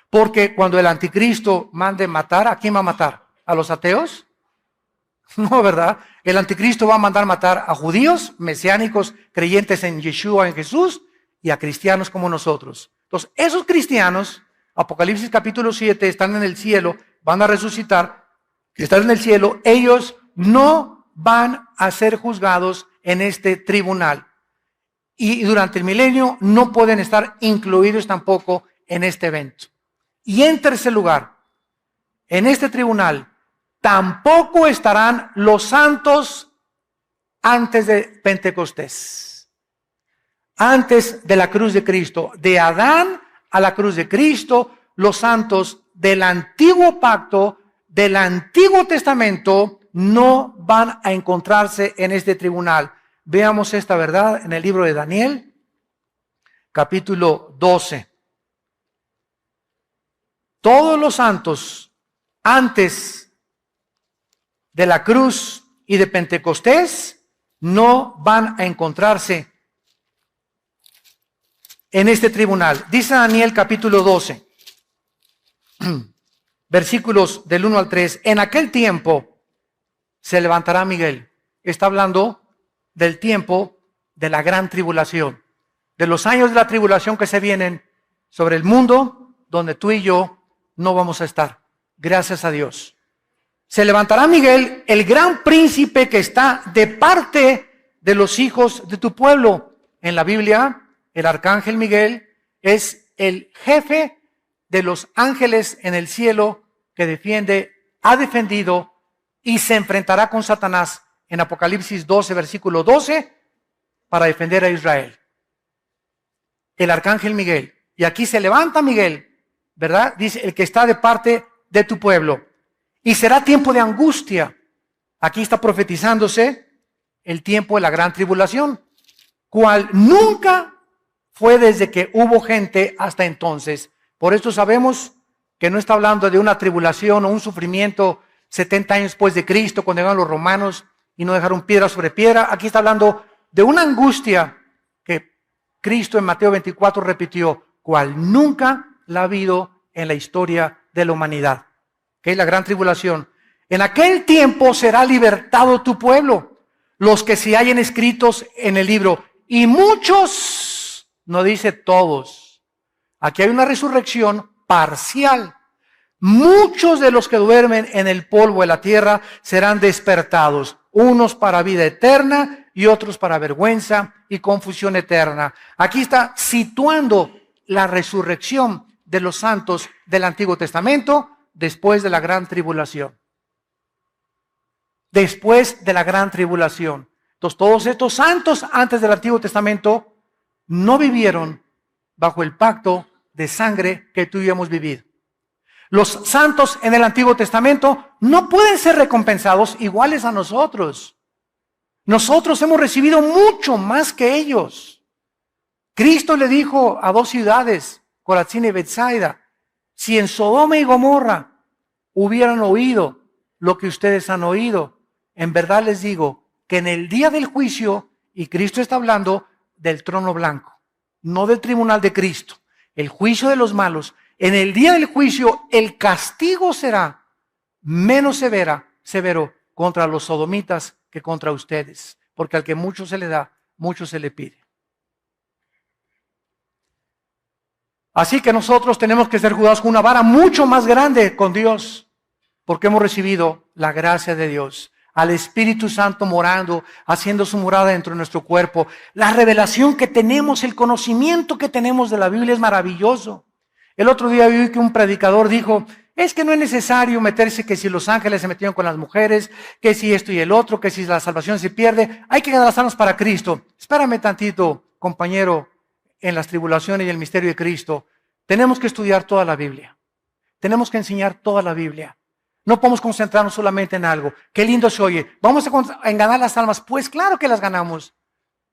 Porque cuando el anticristo mande matar, ¿a quién va a matar? ¿A los ateos? No, ¿verdad? El anticristo va a mandar matar a judíos, mesiánicos, creyentes en Yeshua, en Jesús, y a cristianos como nosotros. Entonces, esos cristianos, Apocalipsis capítulo 7, están en el cielo, van a resucitar, están en el cielo, ellos no van a ser juzgados en este tribunal. Y durante el milenio no pueden estar incluidos tampoco en este evento. Y en tercer lugar, en este tribunal tampoco estarán los santos antes de Pentecostés, antes de la cruz de Cristo. De Adán a la cruz de Cristo, los santos del antiguo pacto, del Antiguo Testamento, no van a encontrarse en este tribunal. Veamos esta verdad en el libro de Daniel, capítulo 12. Todos los santos antes de la cruz y de Pentecostés no van a encontrarse en este tribunal. Dice Daniel capítulo 12, versículos del 1 al 3. En aquel tiempo se levantará Miguel. Está hablando del tiempo de la gran tribulación, de los años de la tribulación que se vienen sobre el mundo, donde tú y yo no vamos a estar. Gracias a Dios. Se levantará Miguel, el gran príncipe que está de parte de los hijos de tu pueblo. En la Biblia, el arcángel Miguel es el jefe de los ángeles en el cielo que defiende, ha defendido y se enfrentará con Satanás en Apocalipsis 12, versículo 12, para defender a Israel. El arcángel Miguel. Y aquí se levanta Miguel, ¿verdad? Dice, el que está de parte de tu pueblo. Y será tiempo de angustia. Aquí está profetizándose el tiempo de la gran tribulación, cual nunca fue desde que hubo gente hasta entonces. Por esto sabemos que no está hablando de una tribulación o un sufrimiento 70 años después de Cristo, cuando llegaron los romanos y no dejaron piedra sobre piedra. Aquí está hablando de una angustia que Cristo en Mateo 24 repitió, cual nunca la ha habido en la historia de la humanidad, que es la gran tribulación. En aquel tiempo será libertado tu pueblo, los que se hallen escritos en el libro, y muchos, no dice todos, aquí hay una resurrección parcial. Muchos de los que duermen en el polvo de la tierra serán despertados, unos para vida eterna y otros para vergüenza y confusión eterna. Aquí está situando la resurrección de los santos del Antiguo Testamento después de la gran tribulación. Después de la gran tribulación. Entonces, todos estos santos antes del Antiguo Testamento no vivieron bajo el pacto de sangre que tú y yo hemos vivido. Los santos en el Antiguo Testamento no pueden ser recompensados iguales a nosotros. Nosotros hemos recibido mucho más que ellos. Cristo le dijo a 2 ciudades, Corazín y Betsaida, si en Sodoma y Gomorra hubieran oído lo que ustedes han oído, en verdad les digo que en el día del juicio, y Cristo está hablando del trono blanco, no del tribunal de Cristo, el juicio de los malos, en el día del juicio el castigo será menos severo contra los sodomitas que contra ustedes, porque al que mucho se le da, mucho se le pide. Así que nosotros tenemos que ser juzgados con una vara mucho más grande con Dios, porque hemos recibido la gracia de Dios, al Espíritu Santo morando, haciendo su morada dentro de nuestro cuerpo. La revelación que tenemos, el conocimiento que tenemos de la Biblia es maravilloso. El otro día vi que un predicador dijo, es que no es necesario meterse que si los ángeles se metieron con las mujeres, que si esto y el otro, que si la salvación se pierde, hay que ganar las almas para Cristo. Espérame tantito, compañero, en las tribulaciones y el misterio de Cristo. Tenemos que estudiar toda la Biblia. Tenemos que enseñar toda la Biblia. No podemos concentrarnos solamente en algo. Qué lindo se oye. ¿Vamos a ganar las almas? Pues claro que las ganamos.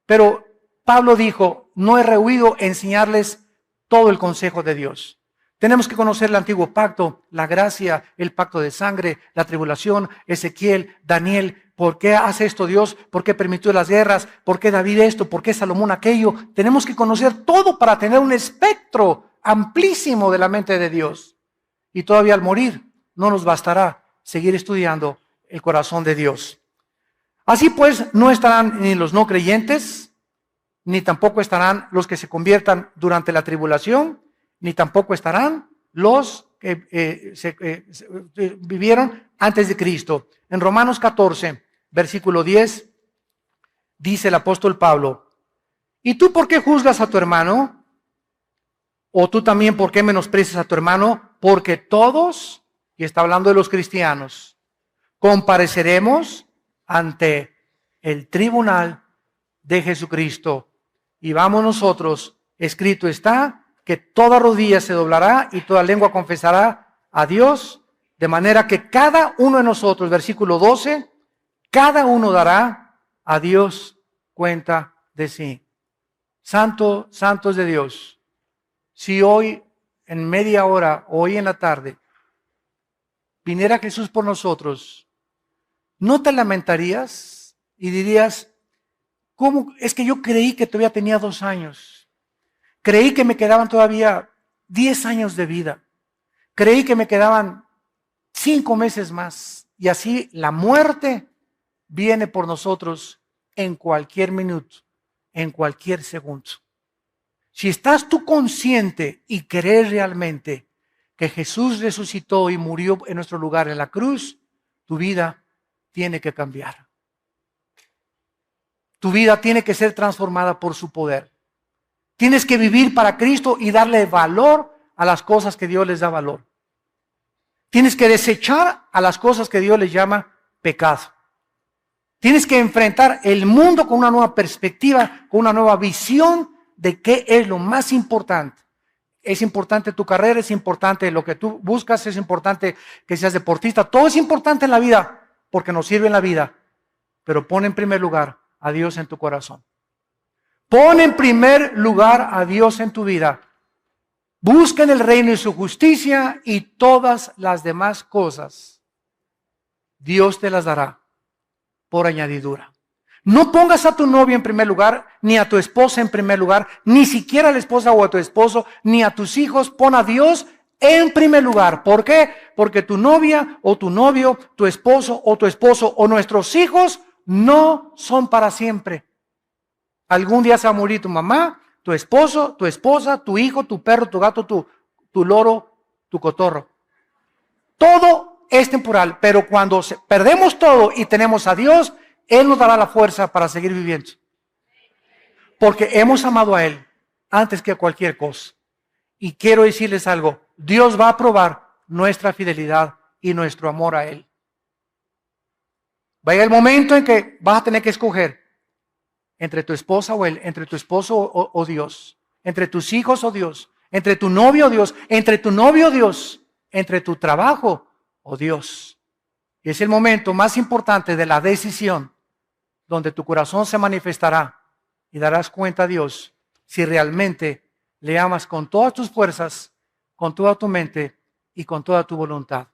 Pero Pablo dijo, no he rehuido enseñarles todo el consejo de Dios. Tenemos que conocer el antiguo pacto, la gracia, el pacto de sangre, la tribulación, Ezequiel, Daniel. ¿Por qué hace esto Dios? ¿Por qué permitió las guerras? ¿Por qué David esto? ¿Por qué Salomón aquello? Tenemos que conocer todo para tener un espectro amplísimo de la mente de Dios. Y todavía al morir no nos bastará seguir estudiando el corazón de Dios. Así pues, no estarán ni los no creyentes, ni tampoco estarán los que se conviertan durante la tribulación, ni tampoco estarán los que vivieron antes de Cristo. En Romanos 14, versículo 10, dice el apóstol Pablo, ¿y tú por qué juzgas a tu hermano? ¿O tú también por qué menosprecias a tu hermano? Porque todos, y está hablando de los cristianos, compareceremos ante el tribunal de Jesucristo. Y vamos nosotros, escrito está, que toda rodilla se doblará y toda lengua confesará a Dios, de manera que cada uno de nosotros, versículo 12, cada uno dará a Dios cuenta de sí. Santo, santos de Dios, si hoy en media hora, hoy en la tarde, viniera Jesús por nosotros, ¿no te lamentarías y dirías, ¿cómo? Es que yo creí que todavía tenía 2 años. Creí que me quedaban todavía 10 años de vida. Creí que me quedaban 5 meses más. Y así la muerte viene por nosotros en cualquier minuto, en cualquier segundo. Si estás tú consciente y crees realmente que Jesús resucitó y murió en nuestro lugar en la cruz, tu vida tiene que cambiar. Tu vida tiene que ser transformada por su poder. Tienes que vivir para Cristo y darle valor a las cosas que Dios les da valor. Tienes que desechar a las cosas que Dios les llama pecado. Tienes que enfrentar el mundo con una nueva perspectiva, con una nueva visión de qué es lo más importante. Es importante tu carrera, es importante lo que tú buscas, es importante que seas deportista. Todo es importante en la vida porque nos sirve en la vida. Pero pon en primer lugar a Dios en tu corazón. Pon en primer lugar a Dios en tu vida. Busca en el reino y su justicia y todas las demás cosas Dios te las dará por añadidura. No pongas a tu novia en primer lugar, ni a tu esposa en primer lugar, ni siquiera a la esposa o a tu esposo, ni a tus hijos. Pon a Dios en primer lugar. ¿Por qué? Porque tu novia o tu novio, tu esposo o nuestros hijos no son para siempre. Algún día se va a morir tu mamá, tu esposo, tu esposa, tu hijo, tu perro, tu gato, tu loro, tu cotorro. Todo es temporal, pero cuando perdemos todo y tenemos a Dios, Él nos dará la fuerza para seguir viviendo. Porque hemos amado a Él antes que a cualquier cosa. Y quiero decirles algo, Dios va a probar nuestra fidelidad y nuestro amor a Él. Va a llegar el momento en que vas a tener que escoger entre tu esposa o Él, entre tu esposo o Dios, entre tus hijos o Dios, entre tu novio o Dios, entre tu novio o Dios, entre tu trabajo o Dios. Y es el momento más importante de la decisión donde tu corazón se manifestará y darás cuenta a Dios si realmente le amas con todas tus fuerzas, con toda tu mente y con toda tu voluntad.